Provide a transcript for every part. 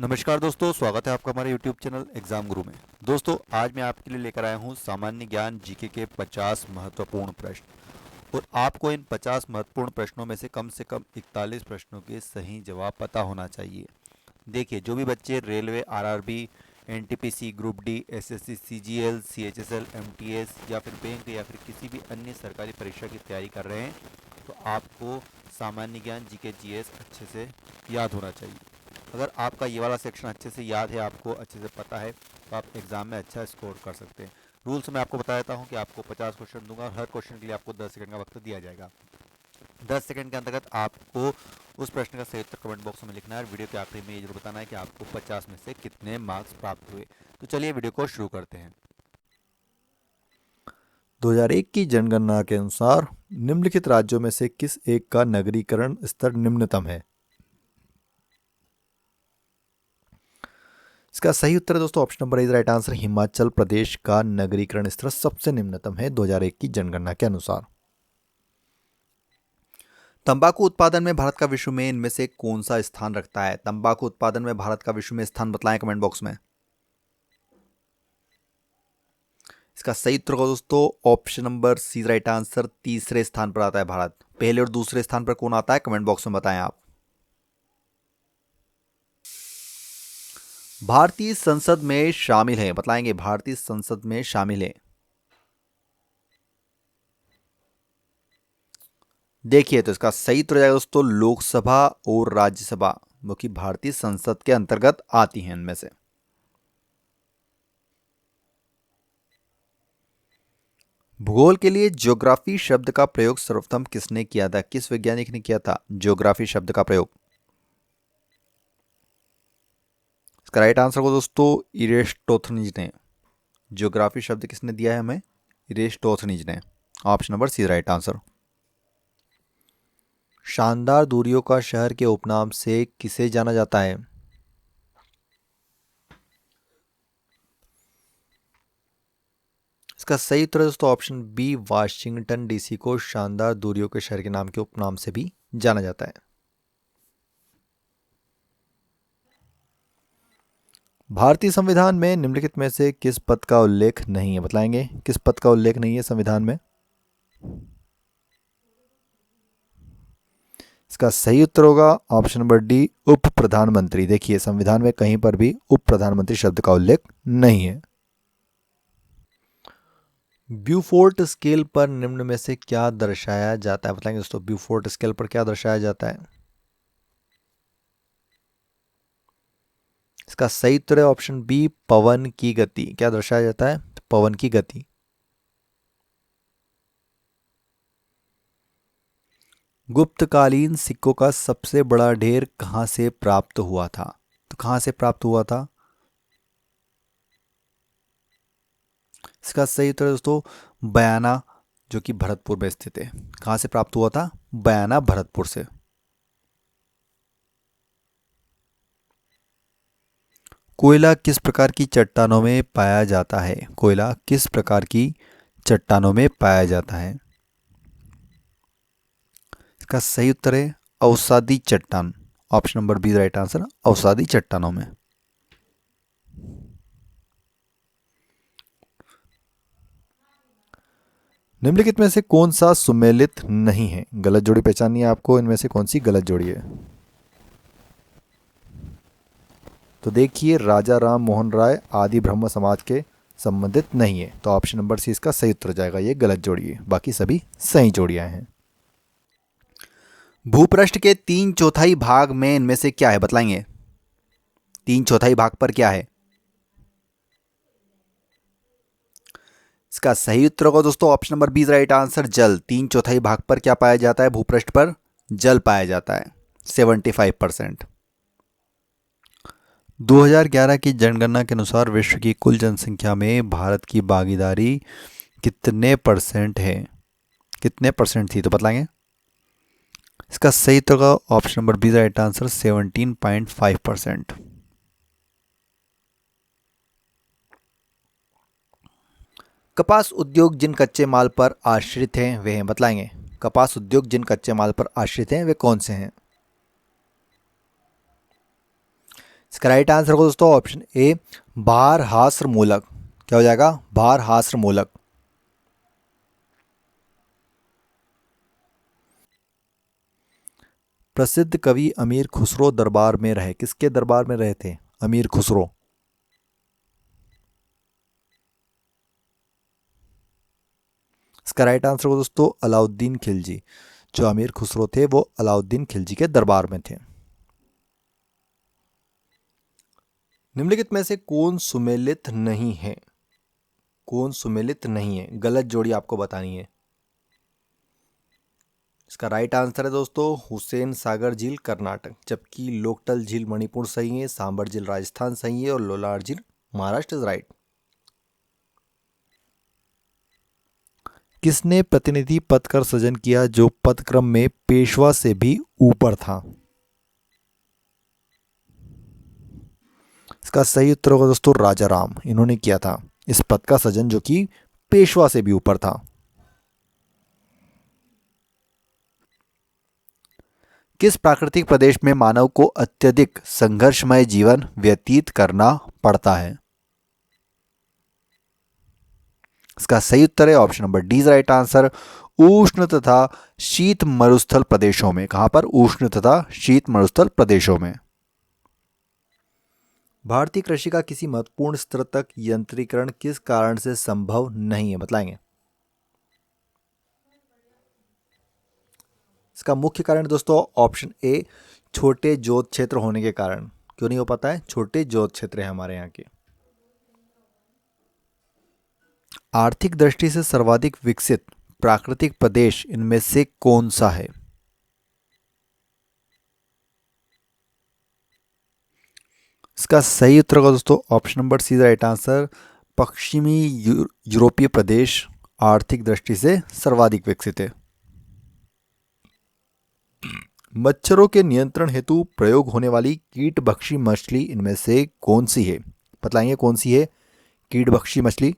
नमस्कार दोस्तों, स्वागत है आपका हमारे YouTube चैनल एग्जाम गुरु में। दोस्तों, आज मैं आपके लिए लेकर आया हूँ सामान्य ज्ञान जीके के 50 महत्वपूर्ण प्रश्न। और आपको इन 50 महत्वपूर्ण प्रश्नों में से कम 41 प्रश्नों के सही जवाब पता होना चाहिए। देखिए, जो भी बच्चे railway, RRB, NTPC, group D, SSC, CGL, CHSL, MTS या फिर बैंक या फिर किसी भी अन्य सरकारी परीक्षा की तैयारी कर रहे हैं, तो आपको सामान्य ज्ञान जीके जीएस अच्छे से याद होना चाहिए। अगर आपका ये वाला सेक्शन अच्छे से याद है, आपको अच्छे से पता है, तो आप एग्ज़ाम में अच्छा स्कोर कर सकते हैं। रूल्स मैं आपको बता देता हूँ कि आपको 50 क्वेश्चन दूंगा और हर क्वेश्चन के लिए आपको 10 सेकंड का वक्त दिया जाएगा। 10 सेकंड के अंतर्गत आपको उस प्रश्न का सही उत्तर कमेंट बॉक्स में लिखना है और वीडियो के आखिरी में ये जरूर बताना है कि आपको 50 में से कितने मार्क्स प्राप्त हुए। तो चलिए वीडियो को शुरू करते हैं। 2001 की जनगणना के अनुसार निम्नलिखित राज्यों में से किस एक का नगरीकरण स्तर निम्नतम है? इसका सही उत्तर है दोस्तों option number is right answer. Himachal Pradesh का नगरीकरण स्तर सबसे निम्नतम है 2001 की जनगणना के अनुसार। तंबाकू उत्पादन में भारत का विश्व में इनमें से कौन सा स्थान रखता है? तंबाकू उत्पादन में भारत का विश्व में स्थान बतलाएं कमेंट बॉक्स में। इसका सही उत्तर होगा दोस्तों option number C right answer. तीसरे स्थान पर आता है भारत। पहले और दूसरे स्थान पर कौन आता है कमेंट बॉक्स में बताएं आप। भारतीय संसद में शामिल है, बताएंगे भारतीय संसद में शामिल है। देखिए, तो इसका सही उत्तर जाएगा दोस्तों लोकसभा और राज्यसभा, जो कि भारतीय संसद के अंतर्गत आती हैं इनमें से। भूगोल के लिए ज्योग्राफी शब्द का प्रयोग सर्वप्रथम किसने किया था? किस वैज्ञानिक ने किया था ज्योग्राफी शब्द का प्रयोग? इसका राइट आंसर को दोस्तों इरेस्टोथनीज ने। ज्योग्राफी शब्द किसने दिया है हमें? इरेस्टोथनीज ने। Option number C right answer. शानदार दूरियों का शहर के उपनाम से किसे जाना जाता है? इसका सही उत्तर है दोस्तों ऑप्शन बी वाशिंगटन डीसी को शानदार दूरियों के शहर के नाम के उपनाम से भी जाना जाता है। भारतीय संविधान में निम्नलिखित में से किस पद का उल्लेख नहीं है? बताएंगे किस पद का उल्लेख नहीं है संविधान में। इसका सही उत्तर होगा ऑप्शन नंबर डी उप प्रधानमंत्री। देखिए, संविधान में कहीं पर भी उप प्रधानमंत्री शब्द का उल्लेख नहीं है। ब्यूफोर्ट स्केल पर निम्न में से क्या दर्शाया जाता है? बताएंगे दोस्तों ब्यूफोर्ट स्केल पर क्या दर्शाया जाता है। इसका सही उत्तर है ऑप्शन बी पवन की गति। क्या दर्शाया जाता है? पवन की गति। गुप्तकालीन सिक्कों का सबसे बड़ा ढेर कहां से प्राप्त हुआ था? तो कहां से प्राप्त हुआ था? इसका सही उत्तर है दोस्तों बयाना, जो कि भरतपुर में स्थित है। कहां से प्राप्त हुआ था? बयाना, भरतपुर से। कोयला किस प्रकार की चट्टानों में पाया जाता है? कोयला किस प्रकार की चट्टानों में पाया जाता है? इसका सही उत्तर है अवसादी चट्टान। Option number B right answer, अवसादी चट्टानों में। निम्नलिखित में से कौन सा सुमेलित नहीं है? गलत जोड़ी पहचाननी है आपको, इनमें से कौन सी गलत जोड़ी है। तो देखिए, राजा राम मोहन राय आदि ब्रह्म समाज के संबंधित नहीं है, तो ऑप्शन नंबर सी इसका सही उत्तर जाएगा। ये गलत जोड़ी है, बाकी सभी सही जोड़ियां हैं। भूपृष्ठ के 3/4 भाग में इनमें से क्या है? बतलाएंगे 3/4 भाग पर क्या है? इसका सही उत्तर होगा दोस्तों option number B right answer जल। 3/4 भाग पर क्या पाया जाता है? भूपृष्ठ पर जल पाया जाता है 75%। 2011 की जनगणना के अनुसार विश्व की कुल जनसंख्या में भारत की भागीदारी कितने परसेंट है? कितने परसेंट थी? तो बतलाएंगे। इसका सही उत्तर होगा option number B right answer 17.5%। कपास उद्योग जिन कच्चे माल पर आश्रित हैं वे हैं, बतलाएंगे। कपास उद्योग जिन कच्चे माल पर आश्रित हैं वे कौन से हैं? इसका राइट आंसर को दोस्तों ऑप्शन ए भारहास्र मूलक। क्या हो जाएगा? भारहास्र मूलक। प्रसिद्ध कवि अमीर खुसरो दरबार में रहे। किसके दरबार में रहे थे अमीर खुसरो? इसका राइट आंसर को दोस्तों अलाउद्दीन खिलजी। जो अमीर खुसरो थे वो अलाउद्दीन खिलजी के दरबार में थे। निम्नलिखित में से कौन सुमेलित नहीं है? कौन सुमेलित नहीं है? गलत जोड़ी आपको बतानी है। इसका राइट आंसर है दोस्तों हुसैन सागर झील कर्नाटक, जबकि लोकटल झील मणिपुर सही है, सांबर झील राजस्थान सही है और लोलार झील महाराष्ट्र इज राइट। किसने प्रतिनिधि पद कर सृजन किया जो पदक्रम में पेशवा से भी ऊपर था? इसका सही उत्तर होगा दोस्तों राजा राम। इन्होंने किया था इस पद का सृजन जो कि पेशवा से भी ऊपर था। किस प्राकृतिक प्रदेश में मानव को अत्यधिक संघर्षमय जीवन व्यतीत करना पड़ता है? इसका सही उत्तर है option number D is right answer, उष्ण तथा शीत मरुस्थल प्रदेशों में। कहां पर? उष्ण तथा शीत मरुस्थल प्रदेशों में। भारतीय कृषि का किसी महत्वपूर्ण स्तर तक यंत्रीकरण किस कारण से संभव नहीं है? बताएंगे। इसका मुख्य कारण दोस्तों ऑप्शन ए छोटे जोत क्षेत्र होने के कारण। क्यों नहीं हो पाता है? छोटे जोत क्षेत्र है हमारे यहाँ के। आर्थिक दृष्टि से सर्वाधिक विकसित प्राकृतिक प्रदेश इनमें से कौन सा है? इसका सही उत्तर होगा दोस्तों option number C right answer, पश्चिमी यूरोपीय प्रदेश आर्थिक दृष्टि से सर्वाधिक विकसित है। मच्छरों के नियंत्रण हेतु प्रयोग होने वाली कीटभक्षी मछली इनमें से कौन सी है? बतलाएंगे कौन सी है कीटभक्षी मछली?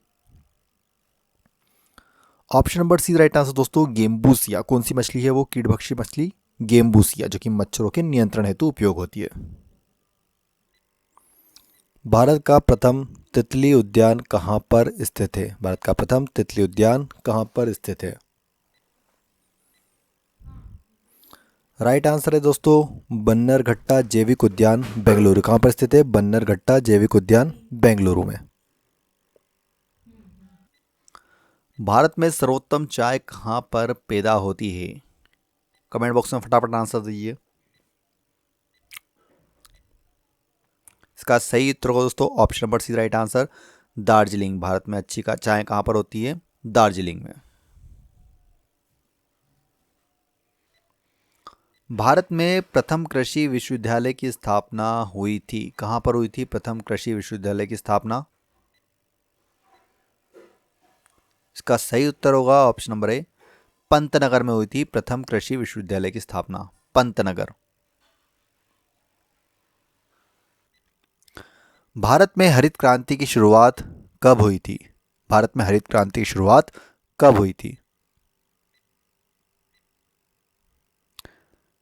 Option number C right answer दोस्तों गेम्बूसिया। कौन सी मछली है वो कीटभक्षी मछली? गेम्बूसिया, जो कि मच्छरों के नियंत्रण हेतु उपयोग होती है। भारत का प्रथम तितली उद्यान कहां पर स्थित है? भारत का प्रथम तितली उद्यान कहां पर स्थित है? राइट आंसर है दोस्तों बन्नरघट्टा जैविक उद्यान बेंगलुरु। कहां पर स्थित है? बन्नरघट्टा जैविक उद्यान बेंगलुरु में। भारत में सर्वोत्तम चाय कहां पर पैदा होती है? कमेंट बॉक्स में फटाफट आंसर दीजिए। इसका सही उत्तर होगा दोस्तों option number C right answer Darjeeling. Bharat में अच्छी का चाय कहां पर होती है? दार्जिलिंग में। भारत में प्रथम कृषि विश्वविद्यालय की स्थापना हुई थी। कहां पर हुई थी प्रथम कृषि विश्वविद्यालय की स्थापना? इसका सही उत्तर होगा ऑप्शन नंबर ए पंतनगर में हुई थी प्रथम कृषि विश्वविद्यालय की स्थापना, पंतनगर। भारत में हरित क्रांति की शुरुआत कब हुई थी? भारत में हरित क्रांति की शुरुआत कब हुई थी?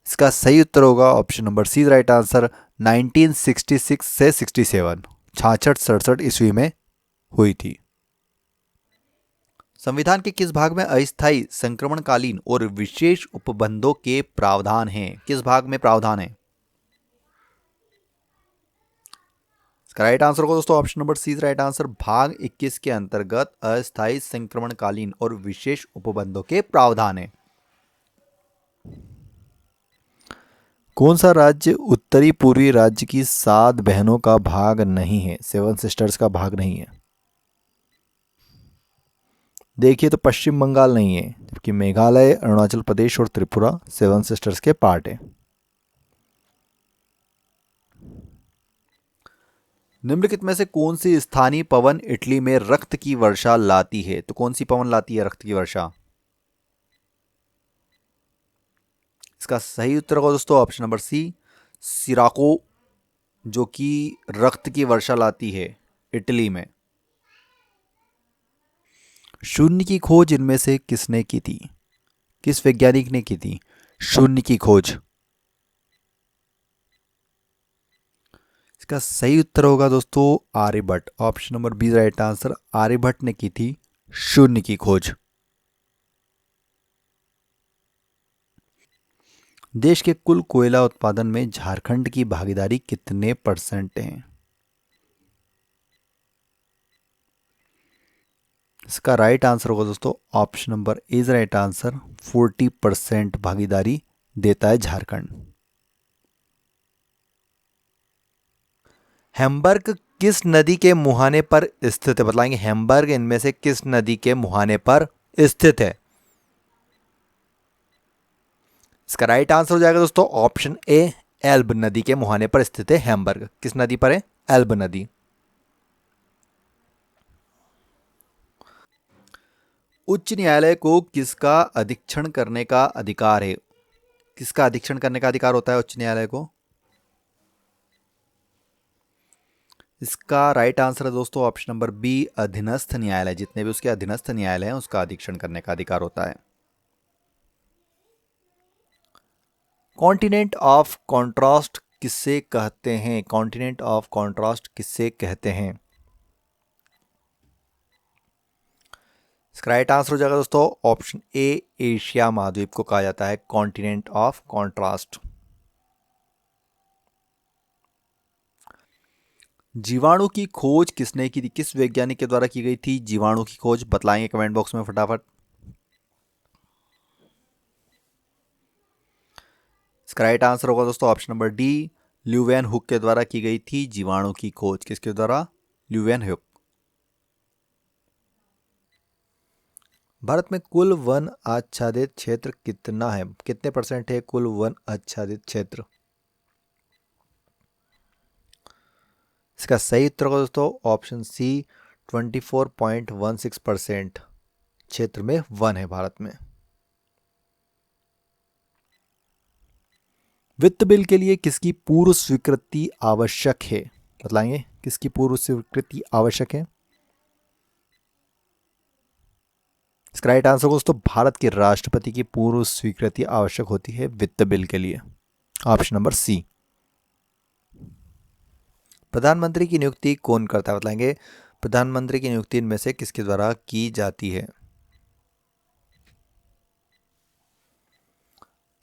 इसका सही उत्तर होगा option number C right answer 1966 से 67, 66-67 ईस्वी में हुई थी। संविधान के किस भाग में अस्थायी संक्रमणकालीन और विशेष उपबंधों के प्रावधान हैं? किस भाग में प्रावधान है? इसका राइट आंसर होगा दोस्तों option number C right answer, भाग 21 के अंतर्गत अस्थायी संक्रमणकालीन और विशेष उपबंधों के प्रावधान है। कौन सा राज्य उत्तरी पूर्वी राज्य की 7 बहनों का भाग नहीं है? 7 सिस्टर्स का भाग नहीं है। देखिए तो पश्चिम बंगाल नहीं है, जबकि मेघालय, अरुणाचल प्रदेश और त्रिपुरा 7 सिस्टर्स के पार्ट है। निम्नलिखित में से कौन सी स्थानीय पवन इटली में रक्त की वर्षा लाती है? तो कौन सी पवन लाती है रक्त की वर्षा? इसका सही उत्तर होगा दोस्तों ऑप्शन नंबर सी सिराको, जो कि रक्त की वर्षा लाती है इटली में। शून्य की खोज इनमें से किसने की थी? किस वैज्ञानिक ने की थी शून्य की खोज? इसका सही उत्तर होगा दोस्तों Aryabhata. Option number B right answer. Aryabhata ने की थी शून्य की खोज। देश के कुल कोयला उत्पादन में झारखंड की भागीदारी कितने परसेंट है? इसका राइट आंसर होगा दोस्तों option number is right answer. 40% भागीदारी देता है झारखंड। हैम्बर्ग किस नदी के मुहाने पर स्थित है? बताएंगे हैम्बर्ग इनमें से किस नदी के मुहाने पर स्थित है? इसका राइट आंसर हो जाएगा दोस्तों ऑप्शन ए एल्ब नदी के मुहाने पर स्थित है हैम्बर्ग। किस नदी पर है? एल्ब नदी। उच्च न्यायालय को किसका अधीक्षण करने का अधिकार है? किसका अधीक्षण करने का अधिकार होता है उच्च न्यायालय को? इसका राइट आंसर है दोस्तों ऑप्शन नंबर बी अधीनस्थ न्यायालय। जितने भी उसके अधीनस्थ न्यायालय हैं उसका अधीक्षण करने का अधिकार होता है। कॉन्टिनेंट ऑफ कॉन्ट्रास्ट किससे कहते हैं? कॉन्टिनेंट ऑफ कॉन्ट्रास्ट किससे कहते हैं? इसका राइट आंसर हो जाएगा दोस्तों ऑप्शन ए एशिया महाद्वीप को कहा जाता है कॉन्टिनेंट ऑफ कॉन्ट्रास्ट। जीवाणु की खोज किसने की थी? किस वैज्ञानिक के द्वारा की गई थी जीवाणु की खोज? बतलाएंगे कमेंट बॉक्स में फटाफट। इसका राइट आंसर होगा दोस्तों option number D Leeuwen hook के द्वारा की गई थी जीवाणु की खोज। किसके द्वारा? Leeuwen hook. भारत में कुल वन आच्छादित क्षेत्र कितना है? कितने परसेंट है कुल वन आच्छादित क्षेत्र? इसका सही उत्तर होगा दोस्तों ऑप्शन सी 24.16% क्षेत्र में वन है भारत में। वित्त बिल के लिए किसकी पूर्व स्वीकृति आवश्यक है? बताएंगे किसकी पूर्व स्वीकृति आवश्यक है? इसका राइट आंसर दोस्तों भारत के राष्ट्रपति की पूर्व स्वीकृति आवश्यक होती है वित्त बिल के लिए। Option number C. प्रधानमंत्री की नियुक्ति कौन करता है? बताएंगे प्रधानमंत्री की नियुक्ति इनमें से किसके द्वारा की जाती है?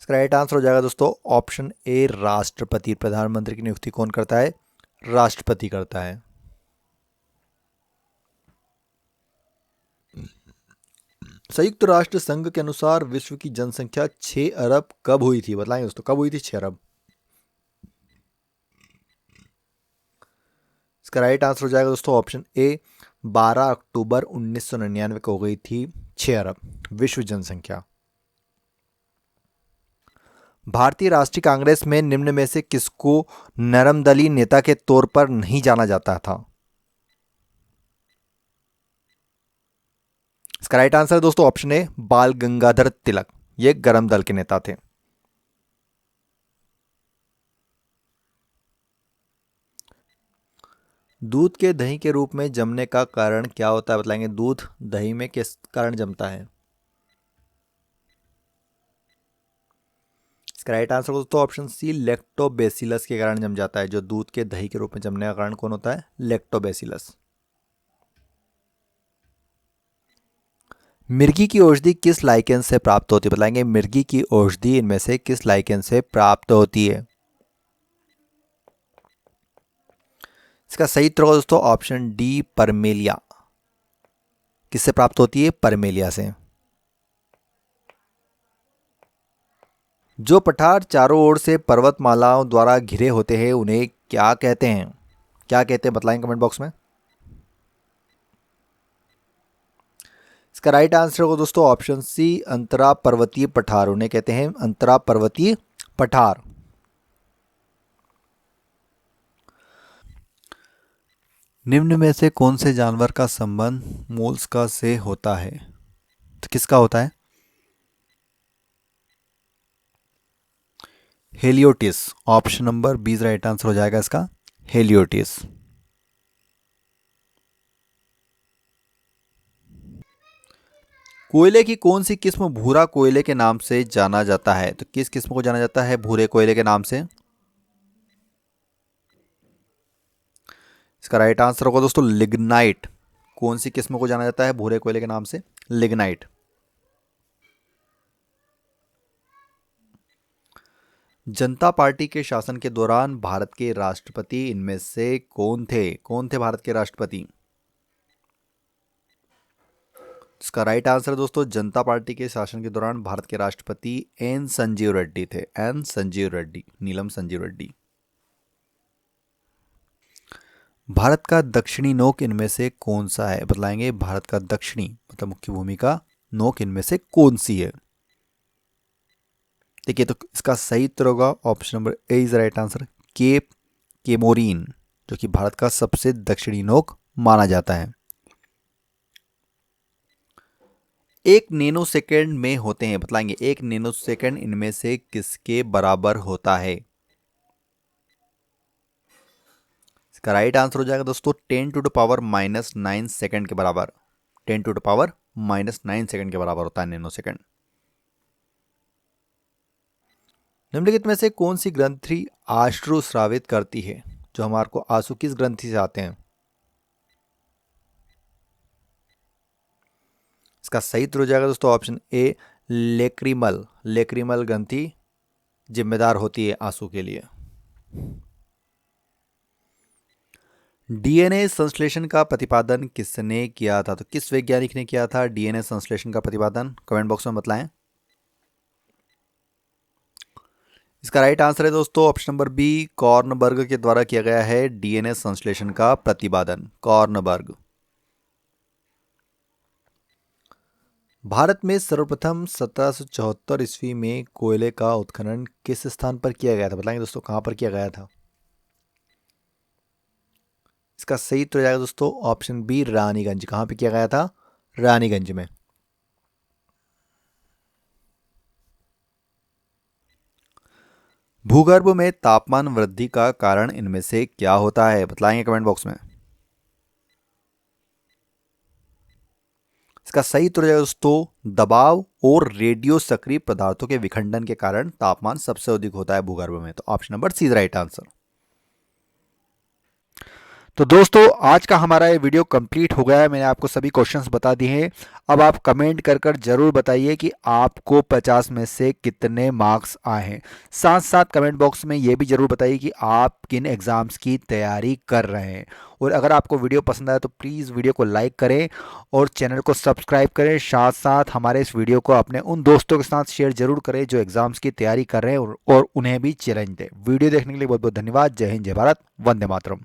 इसका राइट आंसर हो जाएगा दोस्तों ऑप्शन ए राष्ट्रपति। प्रधानमंत्री की नियुक्ति कौन करता है? राष्ट्रपति करता है। संयुक्त राष्ट्र संघ के अनुसार विश्व की जनसंख्या 6 अरब कब हुई थी? बताएंगे दोस्तों कब हुई थी 6 अरब? इसका राइट आंसर हो जाएगा दोस्तों ऑप्शन ए 12 अक्टूबर 1999 को हो गई थी 6 अरब विश्व जनसंख्या। भारतीय राष्ट्रीय कांग्रेस में निम्न में से किसको नरमदली नेता के तौर पर नहीं जाना जाता था? इसका राइट आंसर है दोस्तों ऑप्शन ए बाल गंगाधर तिलक। ये गरम दल के नेता थे। दूध के दही के रूप में जमने का कारण क्या होता है? बताएंगे दूध दही में किस कारण जमता है? इसका राइट आंसर दोस्तों ऑप्शन सी लैक्टोबैसिलस के कारण जम जाता है। जो दूध के दही के रूप में जमने का कारण कौन होता है? लैक्टोबैसिलस। मिर्गी की औषधि किस लाइकेन से प्राप्त होती है? बताएंगे मिर्गी की औषधि इनमें से किस लाइकेन से प्राप्त होती है? इसका सही उत्तर होगा दोस्तों ऑप्शन डी परमेलिया। किससे प्राप्त होती है? परमेलिया से। जो पठार चारों ओर से पर्वतमालाओं द्वारा घिरे होते हैं उन्हें क्या कहते हैं? क्या कहते हैं बताएं कमेंट बॉक्स में। इसका राइट आंसर होगा दोस्तों ऑप्शन सी अंतरा पर्वतीय पठार। उन्हें कहते हैं अंतरा पर्वतीय पठार। निम्न में से कौन से जानवर का संबंध मोलस्का से होता है? तो किसका होता है? हेलियोटिस। ऑप्शन नंबर 20 राइट आंसर हो जाएगा इसका हेलियोटिस। कोयले की कौन सी किस्म भूरा कोयले के नाम से जाना जाता है? तो किस किस्म को जाना जाता है भूरे कोयले के नाम से? इसका राइट आंसर होगा दोस्तों लिग्नाइट। कौन सी किस्म को जाना जाता है भूरे कोयले के नाम से? लिग्नाइट। जनता पार्टी के शासन के दौरान भारत के राष्ट्रपति इनमें से कौन थे? कौन थे भारत के राष्ट्रपति? इसका राइट आंसर दोस्तों जनता पार्टी के शासन के दौरान भारत के राष्ट्रपति एन संजीव रेड्डी थे। एन संजीव रेड्डी, नीलम संजीव रेड्डी। भारत का दक्षिणी नोक इनमें से कौन सा है? बतलाएंगे। भारत का दक्षिणी मतलब मुख्य भूमि का नोक इनमें से कौन सी है? देखिए, तो इसका सही उत्तर होगा option number A is right answer, Cape Comorin, जो कि भारत का सबसे दक्षिणी नोक माना जाता है। एक नैनो सेकेंड में होते हैं, बतलाएंगे। एक नैनो सेकेंड इनमें से किसके बराबर होता है? इसका राइट आंसर हो जाएगा दोस्तों 10⁻⁻9 सेकेंड के बराबर। 10⁻⁻9 सेकेंड के बराबर होता है नैनो सेकेंड। निम्नलिखित में से कौन सी ग्रंथि आश्रु स्रावित करती है? जो हमारे को आंसू किस ग्रंथि से आते हैं? इसका सही उत्तर हो जाएगा दोस्तों ऑप्शन ए लेक्रिमल। लेक्रिमल ग्रंथि जिम्मेदार होती है आंसू के लिए। डीएनए संश्लेषण का प्रतिपादन किसने किया था? तो किस वैज्ञानिक ने किया था डीएनए संश्लेषण का प्रतिपादन? कमेंट बॉक्स में बतलाएं। इसका राइट आंसर है दोस्तों ऑप्शन नंबर बी, कॉर्नबर्ग के द्वारा किया गया है डीएनए संश्लेषण का प्रतिपादन। कॉर्नबर्ग। भारत में सर्वप्रथम 1774 ईस्वी में कोयले का उत्खनन किस स्थान पर किया गया था? बताएंगे दोस्तों कहां पर किया गया था? इसका सही उत्तर जाएगा दोस्तों ऑप्शन बी रानीगंज। कहां पे किया गया था? रानीगंज में। भूगर्भ में तापमान वृद्धि का कारण इनमें से क्या होता है? बतलाएंगे कमेंट बॉक्स में। इसका सही उत्तर जाएगा दोस्तों दबाव और रेडियो सक्रिय पदार्थों के विखंडन के कारण तापमान सबसे अधिक होता है भूगर्भ में। तो option number C is right answer. तो दोस्तों आज का हमारा ये वीडियो कंप्लीट हो गया है। मैंने आपको सभी क्वेश्चंस बता दिए हैं। अब आप कमेंट कर जरूर बताइए कि आपको 50 में से कितने मार्क्स आए हैं। साथ साथ कमेंट बॉक्स में ये भी जरूर बताइए कि आप किन एग्ज़ाम्स की तैयारी कर रहे हैं। और अगर आपको वीडियो पसंद आया तो प्लीज़ वीडियो को लाइक करें और चैनल को सब्सक्राइब करें। साथ साथ हमारे इस वीडियो को अपने उन दोस्तों के साथ शेयर जरूर करें जो एग्ज़ाम्स की तैयारी कर रहे हैं और उन्हें भी चैलेंज दें। वीडियो देखने के लिए बहुत बहुत धन्यवाद। जय हिंद, जय भारत, वंदे मातरम।